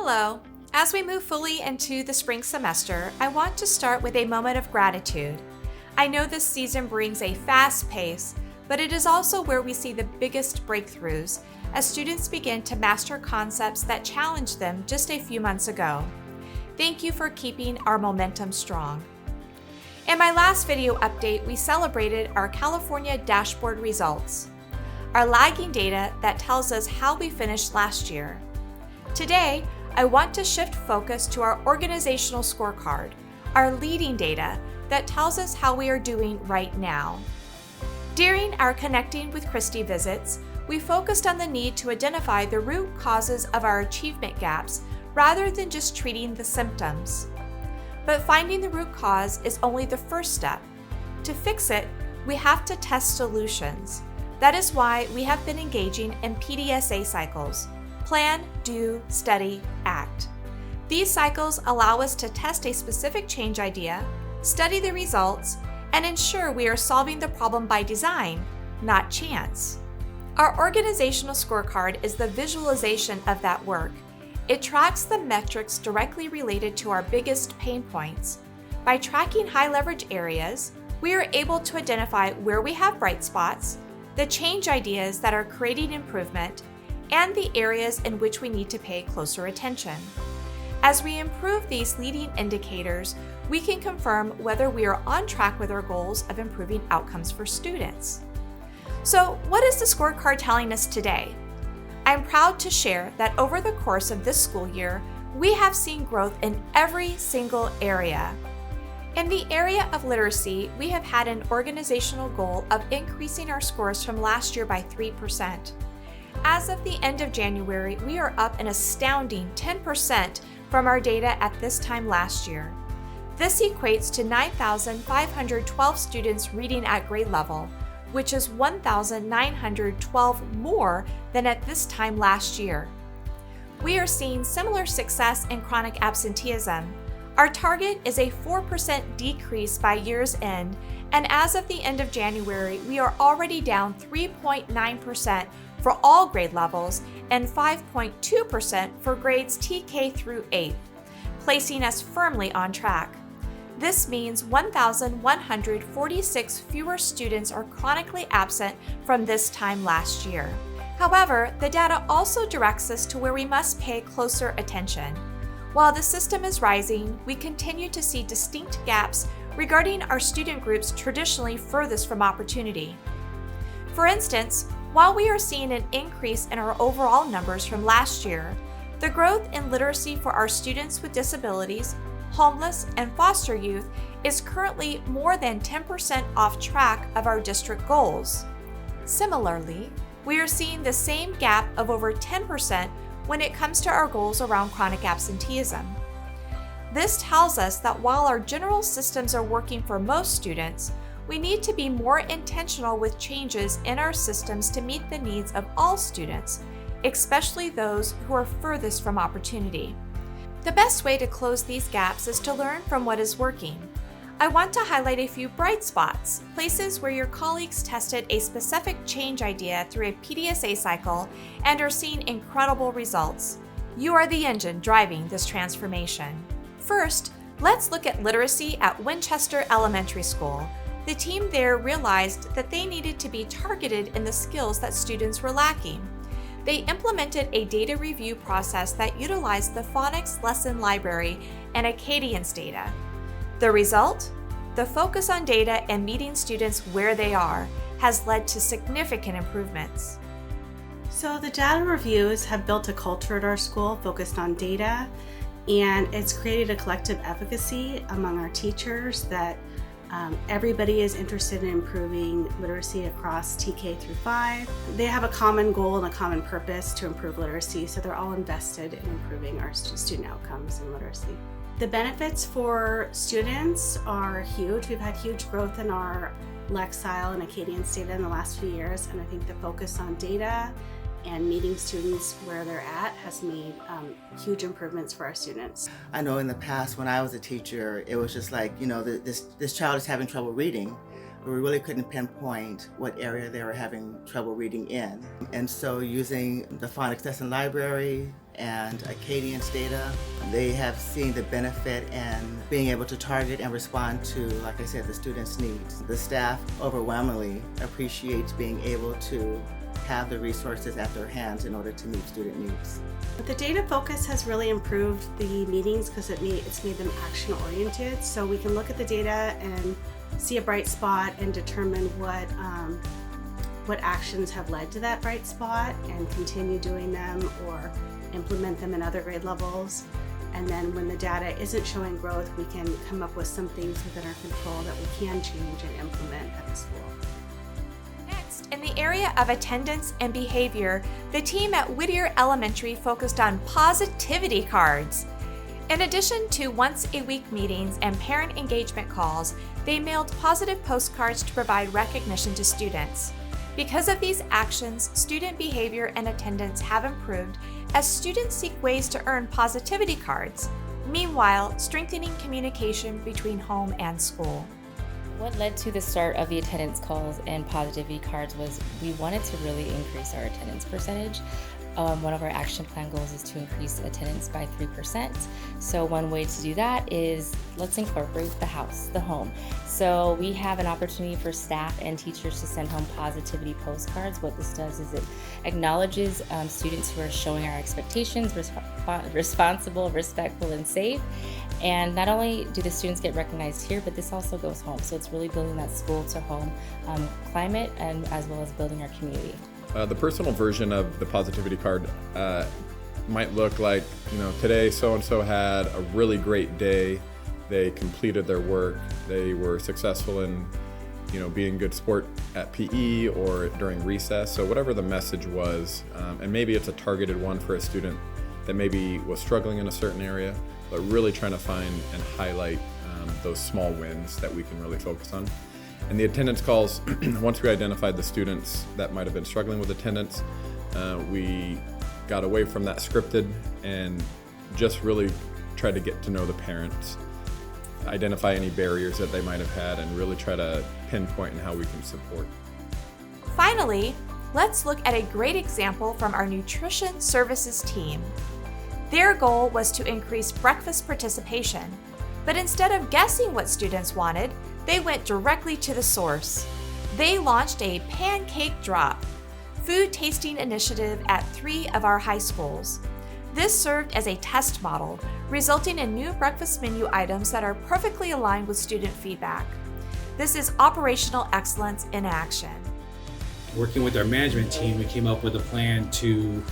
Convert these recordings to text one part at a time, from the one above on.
Hello. As we move fully into the spring semester, I want to start with a moment of gratitude. I know this season brings a fast pace, but it is also where we see the biggest breakthroughs as students begin to master concepts that challenged them just a few months ago. Thank you for keeping our momentum strong. In my last video update, we celebrated our California dashboard results, our lagging data that tells us how we finished last year. Today, I want to shift focus to our organizational scorecard, our leading data that tells us how we are doing right now. During our Connecting with Christy visits, we focused on the need to identify the root causes of our achievement gaps rather than just treating the symptoms. But finding the root cause is only the first step. To fix it, we have to test solutions. That is why we have been engaging in PDSA cycles: plan, do, study, act. These cycles allow us to test a specific change idea, study the results, and ensure we are solving the problem by design, not chance. Our organizational scorecard is the visualization of that work. It tracks the metrics directly related to our biggest pain points. By tracking high leverage areas, we are able to identify where we have bright spots, the change ideas that are creating improvement, and the areas in which we need to pay closer attention. As we improve these leading indicators, we can confirm whether we are on track with our goals of improving outcomes for students. So, what is the scorecard telling us today? I'm proud to share that over the course of this school year, we have seen growth in every single area. In the area of literacy, we have had an organizational goal of increasing our scores from last year by 3%. As of the end of January, we are up an astounding 10% from our data at this time last year. This equates to 9,512 students reading at grade level, which is 1,912 more than at this time last year. We are seeing similar success in chronic absenteeism. Our target is a 4% decrease by year's end, and as of the end of January, we are already down 3.9% for all grade levels and 5.2% for grades TK through 8th, placing us firmly on track. This means 1,146 fewer students are chronically absent from this time last year. However, the data also directs us to where we must pay closer attention. While the system is rising, we continue to see distinct gaps regarding our student groups traditionally furthest from opportunity. For instance, while we are seeing an increase in our overall numbers from last year, the growth in literacy for our students with disabilities, homeless, and foster youth is currently more than 10% off track of our district goals. Similarly, we are seeing the same gap of over 10% when it comes to our goals around chronic absenteeism. This tells us that while our general systems are working for most students, we need to be more intentional with changes in our systems to meet the needs of all students, especially those who are furthest from opportunity. The best way to close these gaps is to learn from what is working. I want to highlight a few bright spots, places where your colleagues tested a specific change idea through a PDSA cycle and are seeing incredible results. You are the engine driving this transformation. First, let's look at literacy at Winchester Elementary School. The team there realized that they needed to be targeted in the skills that students were lacking. They implemented a data review process that utilized the phonics lesson library and Acadian's data. The result? The focus on data and meeting students where they are has led to significant improvements. So the data reviews have built a culture at our school focused on data, and it's created a collective efficacy among our teachers that everybody is interested in improving literacy across TK through 5. They have a common goal and a common purpose to improve literacy, so they're all invested in improving our student outcomes in literacy. The benefits for students are huge. We've had huge growth in our Lexile and Acadian's data in the last few years, and I think the focus on data and meeting students where they're at has made huge improvements for our students. I know in the past when I was a teacher, it was just like, this child is having trouble reading, but we really couldn't pinpoint what area they were having trouble reading in. And so using the phonics lesson library, and Acadian's data. They have seen the benefit in being able to target and respond to, like I said, the students' needs. The staff overwhelmingly appreciates being able to have the resources at their hands in order to meet student needs. The data focus has really improved the meetings because it's made them action oriented. So we can look at the data and see a bright spot and determine what actions have led to that bright spot and continue doing them or implement them in other grade levels. And then when the data isn't showing growth, we can come up with some things within our control that we can change and implement at the school. In the area of attendance and behavior, the team at Whittier Elementary focused on positivity cards. In addition to once-a-week meetings and parent engagement calls, they mailed positive postcards to provide recognition to students. Because of these actions, student behavior and attendance have improved as students seek ways to earn positivity cards, meanwhile strengthening communication between home and school. What led to the start of the attendance calls and positivity cards was we wanted to really increase our attendance percentage. One of our action plan goals is to increase attendance by 3%. So one way to do that is let's incorporate the house, the home. So we have an opportunity for staff and teachers to send home positivity postcards. What this does is it acknowledges students who are showing our expectations, responsible, respectful, and safe. And not only do the students get recognized here, but this also goes home. So it's really building that school to home climate and as well as building our community. The personal version of the positivity card might look like, today so-and-so had a really great day. They completed their work. They were successful in, being good sport at PE or during recess. So whatever the message was, and maybe it's a targeted one for a student that maybe was struggling in a certain area, but really trying to find and highlight those small wins that we can really focus on. And the attendance calls, once we identified the students that might have been struggling with attendance, we got away from that scripted and just really tried to get to know the parents, identify any barriers that they might have had, and really try to pinpoint in how we can support. Finally, let's look at a great example from our nutrition services team. Their goal was to increase breakfast participation, but instead of guessing what students wanted, they went directly to the source. They launched a pancake drop food tasting initiative at 3 of our high schools. This served as a test model, resulting in new breakfast menu items that are perfectly aligned with student feedback. This is operational excellence in action. Working with our management team, we came up with a plan to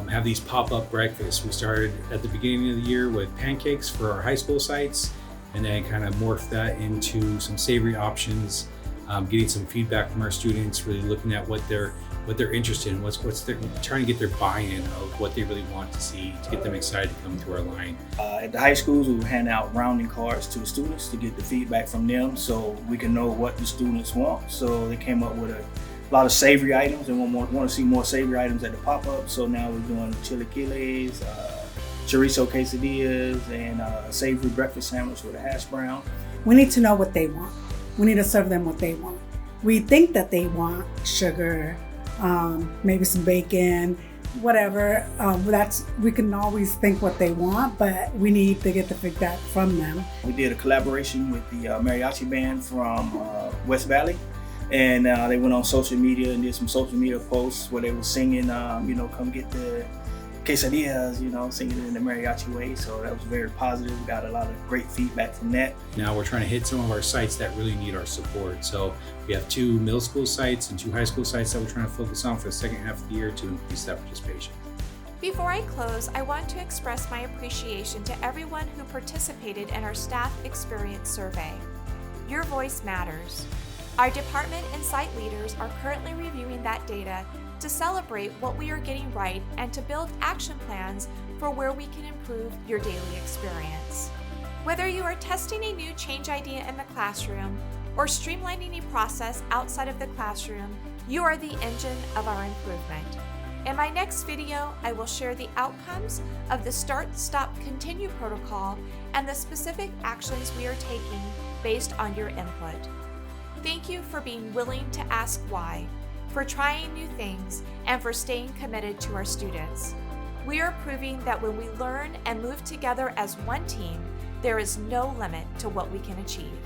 have these pop-up breakfasts. We started at the beginning of the year with pancakes for our high school sites, and then kind of morphed that into some savory options, getting some feedback from our students, really looking at what they're interested in, what's they're trying to get their buy-in of what they really want to see to get them excited to come to our line. At the high schools, we would hand out rounding cards to the students to get the feedback from them so we can know what the students want. So they came up with a lot of savory items and want to see more savory items at the pop-up. So now we're doing chilaquiles, chorizo quesadillas, and a savory breakfast sandwich with a hash brown. We need to know what they want. We need to serve them what they want. We think that they want sugar, maybe some bacon, whatever. We can always think what they want, but we need to get the feedback from them. We did a collaboration with the mariachi band from West Valley, and they went on social media and did some social media posts where they were singing, come get the quesadillas, singing it in the mariachi way. So that was very positive. We got a lot of great feedback from that. Now we're trying to hit some of our sites that really need our support. So we have 2 middle school sites and 2 high school sites that we're trying to focus on for the second half of the year to increase that participation. Before I close, I want to express my appreciation to everyone who participated in our staff experience survey. Your voice matters. Our department and site leaders are currently reviewing that data to celebrate what we are getting right and to build action plans for where we can improve your daily experience. Whether you are testing a new change idea in the classroom or streamlining a process outside of the classroom, you are the engine of our improvement. In my next video, I will share the outcomes of the Start, Stop, Continue protocol and the specific actions we are taking based on your input. Thank you for being willing to ask why, for trying new things, and for staying committed to our students. We are proving that when we learn and move together as one team, there is no limit to what we can achieve.